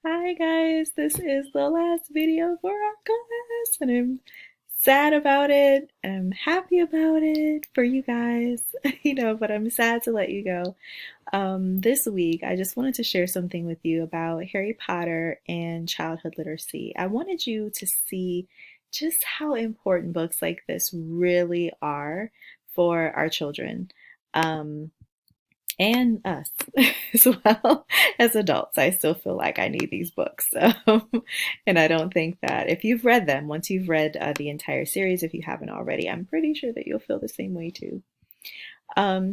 Hi guys, this is the last video for our class and I'm sad about it and I'm happy about it for you guys, but I'm sad to let you go. This week I just wanted to share something with you about Harry Potter and childhood literacy. I wanted you to see just how important books like this really are for our children. Um, and us as well as adults. I still feel like I need these books. And I don't think that if you've read them, once you've read the entire series, if you haven't already, I'm pretty sure that you'll feel the same way too.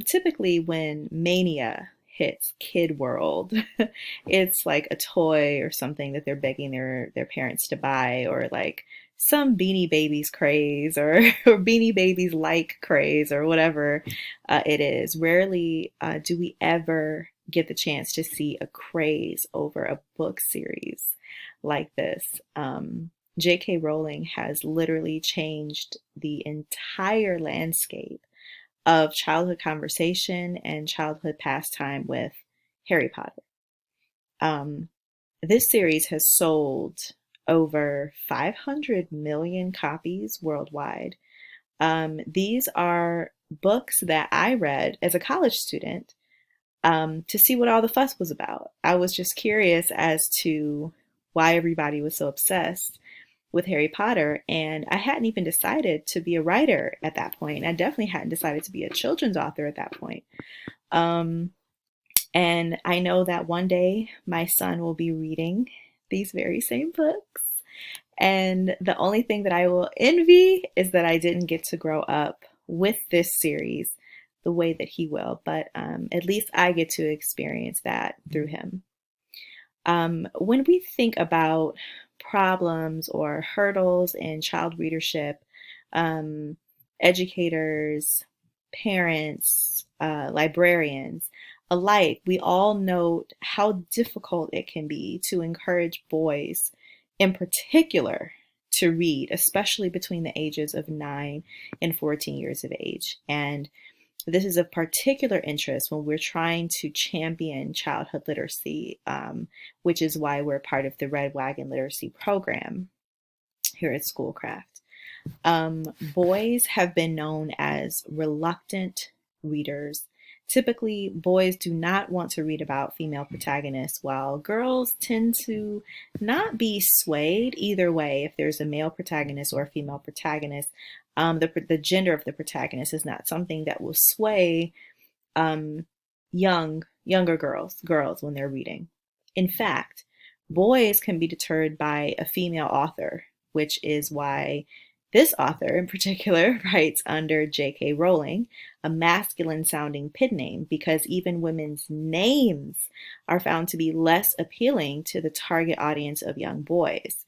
Typically, when mania hits Kid World, it's like a toy or something that they're begging their parents to buy, or like some Beanie Babies craze, or, or Beanie Babies like craze, or whatever it is. Rarely do we ever get the chance to see a craze over a book series like this. J.K. Rowling has literally changed the entire landscape of childhood conversation and childhood pastime with Harry Potter. Um, this series has sold over 500 million copies worldwide. These are books that I read as a college student to see what all the fuss was about. I was just curious as to why everybody was so obsessed with Harry Potter, and I hadn't even decided to be a writer at that point. I definitely hadn't decided to be a children's author at that point. Um, and I know that one day my son will be reading these very same books. And the only thing that I will envy is that I didn't get to grow up with this series the way that he will. But at least I get to experience that through him. When we think about problems or hurdles in child readership, um, educators, parents, librarians alike, we all note how difficult it can be to encourage boys in particular to read, especially between the ages of 9 and 14 years of age. And this is of particular interest when we're trying to champion childhood literacy, which is why we're part of the Red Wagon Literacy Program here at Schoolcraft. Boys have been known as reluctant readers. Typically, boys do not want to read about female protagonists, while girls tend to not be swayed either way if there's a male protagonist or a female protagonist. The gender of the protagonist is not something that will sway um, younger girls when they're reading. In fact, boys can be deterred by a female author, which is why this author in particular writes under J.K. Rowling, a masculine sounding pen name, because even women's names are found to be less appealing to the target audience of young boys.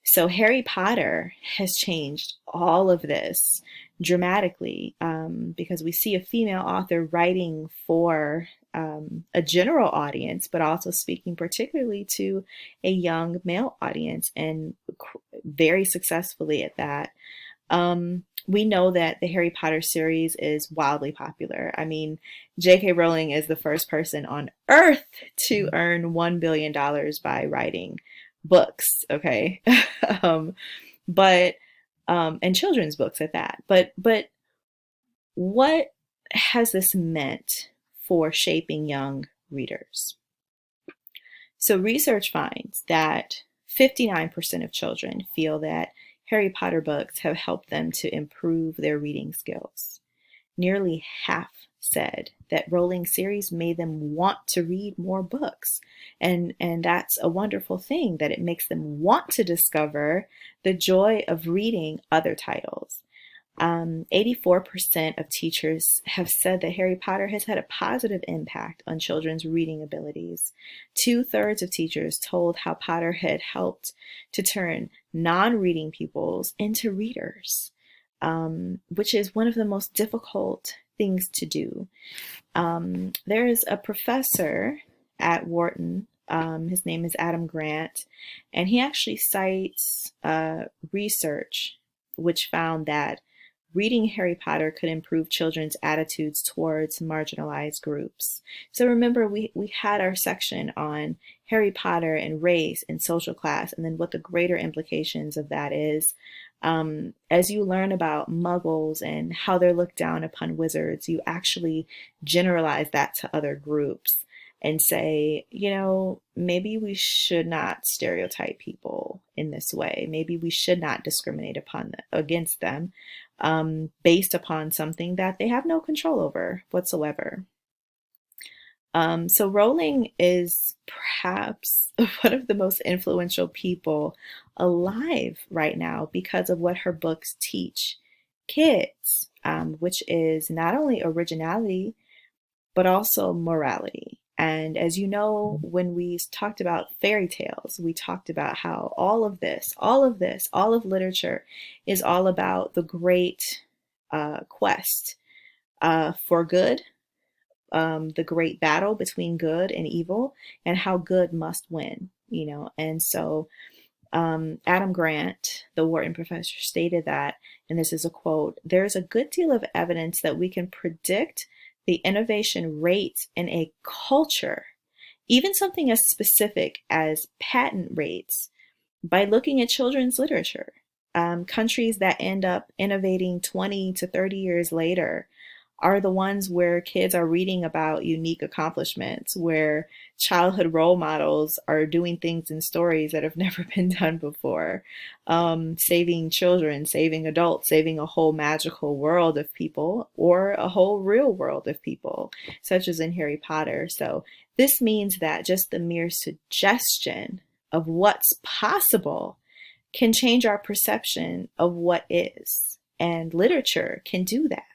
So Harry Potter has changed all of this dramatically, because we see a female author writing for a general audience, but also speaking particularly to a young male audience, and very successfully at that. We know that the Harry Potter series is wildly popular. I mean, J.K. Rowling is the first person on earth to earn $1 billion by writing books, okay? um, but and children's books at that. But what has this meant for shaping young readers? So research finds that 59% of children feel that Harry Potter books have helped them to improve their reading skills. Nearly half said that Rowling series made them want to read more books. And that's a wonderful thing, that it makes them want to discover the joy of reading other titles. 84% of teachers have said that Harry Potter has had a positive impact on children's reading abilities. Two-thirds of teachers told how Potter had helped to turn non-reading pupils into readers, which is one of the most difficult things to do. There is a professor at Wharton. His name is Adam Grant, and he actually cites research which found that reading Harry Potter could improve children's attitudes towards marginalized groups. So remember, we had our section on Harry Potter and race and social class, and then what the greater implications of that is. As you learn about muggles and how they're looked down upon wizards, you actually generalize that to other groups and say, maybe we should not stereotype people in this way. Maybe we should not discriminate against them based upon something that they have no control over whatsoever. So Rowling is perhaps one of the most influential people alive right now because of what her books teach kids, which is not only originality, but also morality. And as you know, when we talked about fairy tales, we talked about how all of literature is all about the great quest for good, the great battle between good and evil, and how good must win. And so Adam Grant, the Wharton professor, stated that, and this is a quote, "There is a good deal of evidence that we can predict the innovation rate in a culture, even something as specific as patent rates, by looking at children's literature. Countries that end up innovating 20 to 30 years later are the ones where kids are reading about unique accomplishments, where childhood role models are doing things in stories that have never been done before, saving children, saving adults, saving a whole magical world of people or a whole real world of people, such as in Harry Potter." So this means that just the mere suggestion of what's possible can change our perception of what is, and literature can do that.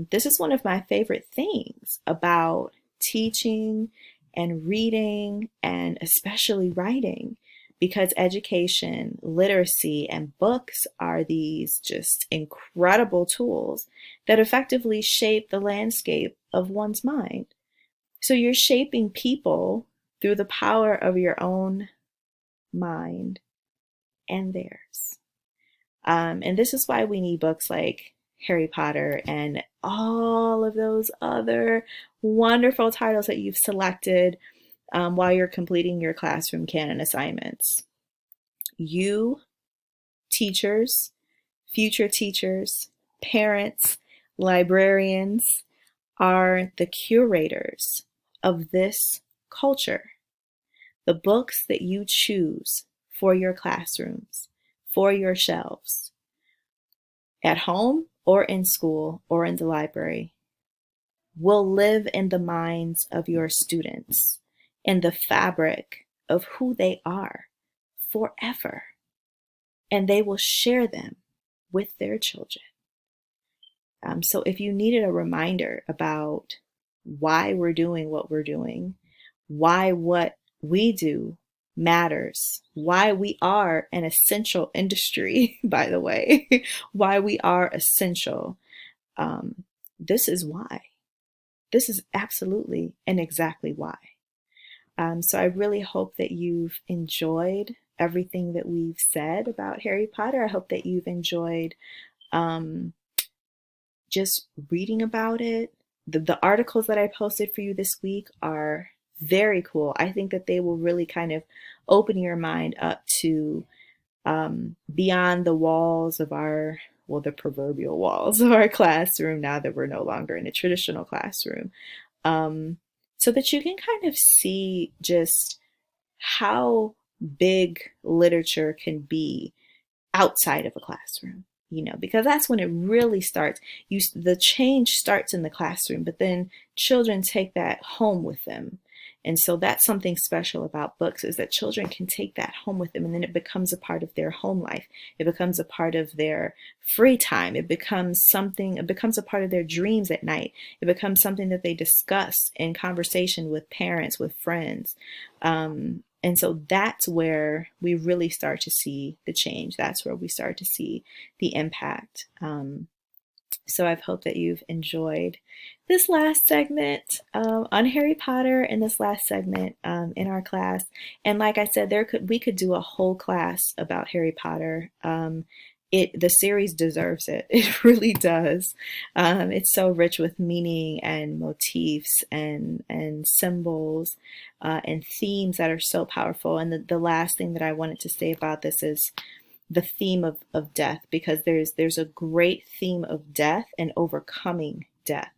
This is one of my favorite things about teaching and reading, and especially writing, because education, literacy, and books are these just incredible tools that effectively shape the landscape of one's mind. So you're shaping people through the power of your own mind and theirs. And this is why we need books like Harry Potter and all of those other wonderful titles that you've selected while you're completing your classroom canon assignments. You, teachers, future teachers, parents, librarians, are the curators of this culture. The books that you choose for your classrooms, for your shelves, at home or in school or in the library, will live in the minds of your students, in the fabric of who they are forever, and they will share them with their children. So if you needed a reminder about why we're doing what we're doing, why what we do matters, why we are an essential industry, by the way, why we are essential, this is why. This is absolutely and exactly why. So I really hope that you've enjoyed everything that we've said about Harry Potter. I hope that you've enjoyed just reading about it. The articles that I posted for you this week are very cool. I think that they will really kind of open your mind up to beyond the walls of the proverbial walls of our classroom, now that we're no longer in a traditional classroom, so that you can kind of see just how big literature can be outside of a classroom. Because that's when it really starts. The change starts in the classroom, but then children take that home with them. And so that's something special about books, is that children can take that home with them, and then it becomes a part of their home life. It becomes a part of their free time. It becomes a part of their dreams at night. It becomes something that they discuss in conversation with parents, with friends. And so that's where we really start to see the change. That's where we start to see the impact. So I hope that you've enjoyed this last segment on Harry Potter, and this last segment in our class. And like I said, we could do a whole class about Harry Potter. the series deserves it. It really does. It's so rich with meaning and motifs and symbols and themes that are so powerful. And the last thing that I wanted to say about this is the theme of death, because there's a great theme of death and overcoming death.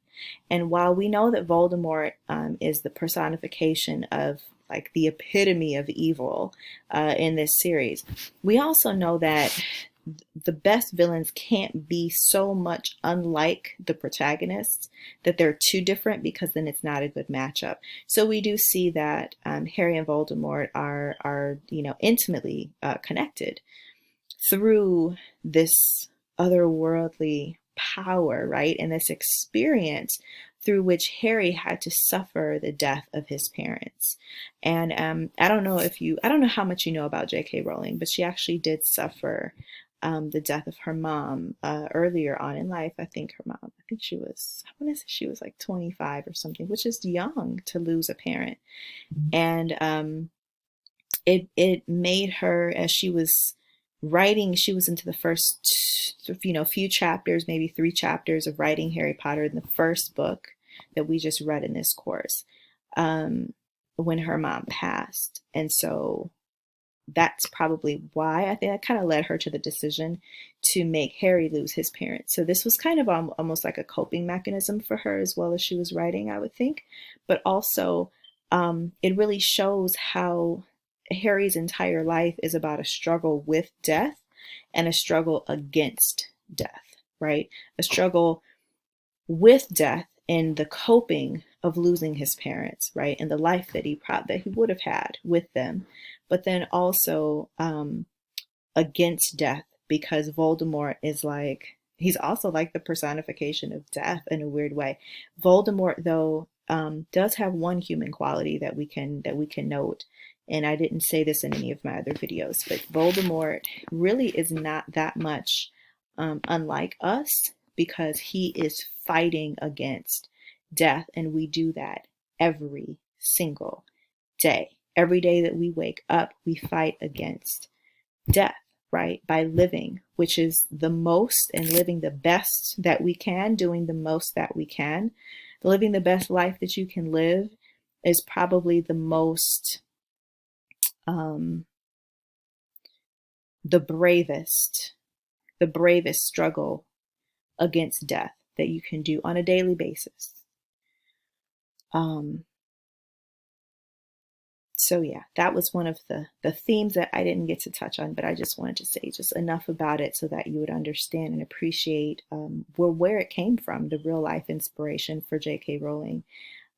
And while we know that Voldemort is the personification of like the epitome of evil in this series, we also know that the best villains can't be so much unlike the protagonists that they're too different, because then it's not a good matchup. So we do see that Harry and Voldemort are intimately connected through this otherworldly power, right? And this experience through which Harry had to suffer the death of his parents. And I don't know how much you know about J.K. Rowling, but she actually did suffer the death of her mom earlier on in life. I think she was, I want to say she was like 25 or something, which is young to lose a parent. And it made her, as she was writing, she was into the first few chapters, maybe 3 chapters of writing Harry Potter in the first book that we just read in this course, when her mom passed. And so that's probably why I think that kind of led her to the decision to make Harry lose his parents. So this was kind of almost like a coping mechanism for her as well as she was writing, I would think. But also, it really shows how Harry's entire life is about a struggle with death and a struggle against death, right? A struggle with death and the coping of losing his parents, right? And the life that he would have had with them, but then also against death, because Voldemort is like, he's also like the personification of death in a weird way. Voldemort, though, does have one human quality that we can note, and I didn't say this in any of my other videos, but Voldemort really is not that much unlike us, because he is fighting against death, and we do that every single day. Every day that we wake up, we fight against death, right? By living, which is the most, and living the best that we can, doing the most that we can. Living the best life that you can live is probably the most, the bravest struggle against death that you can do on a daily basis. So yeah, that was one of the themes that I didn't get to touch on, but I just wanted to say just enough about it so that you would understand and appreciate where it came from, the real life inspiration for J.K. Rowling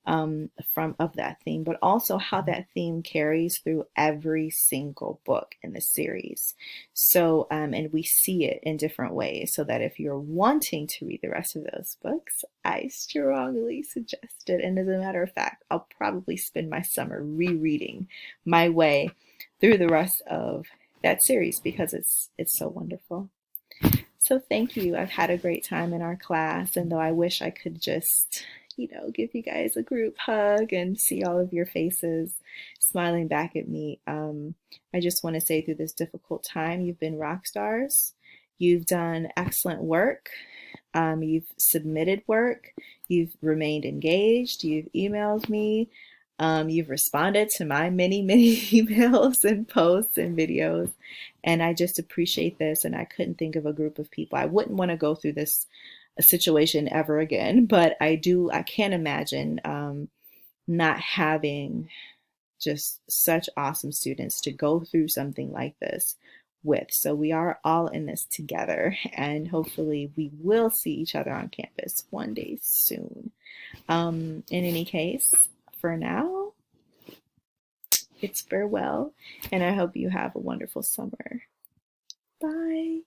of that theme, but also how that theme carries through every single book in the series. So, and we see it in different ways, so that if you're wanting to read the rest of those books, I strongly suggest it. And as a matter of fact, I'll probably spend my summer rereading my way through the rest of that series, because it's so wonderful. So thank you. I've had a great time in our class, and though I wish I could just give you guys a group hug and see all of your faces smiling back at me. I just want to say, through this difficult time, you've been rock stars. You've done excellent work. You've submitted work. You've remained engaged. You've emailed me. You've responded to my many emails and posts and videos. And I just appreciate this. And I couldn't think of a group of people. I wouldn't want to go through this situation ever again, but I can't imagine not having just such awesome students to go through something like this with. So we are all in this together, and hopefully we will see each other on campus one day soon. In any case, for now, it's farewell, and I hope you have a wonderful summer. Bye.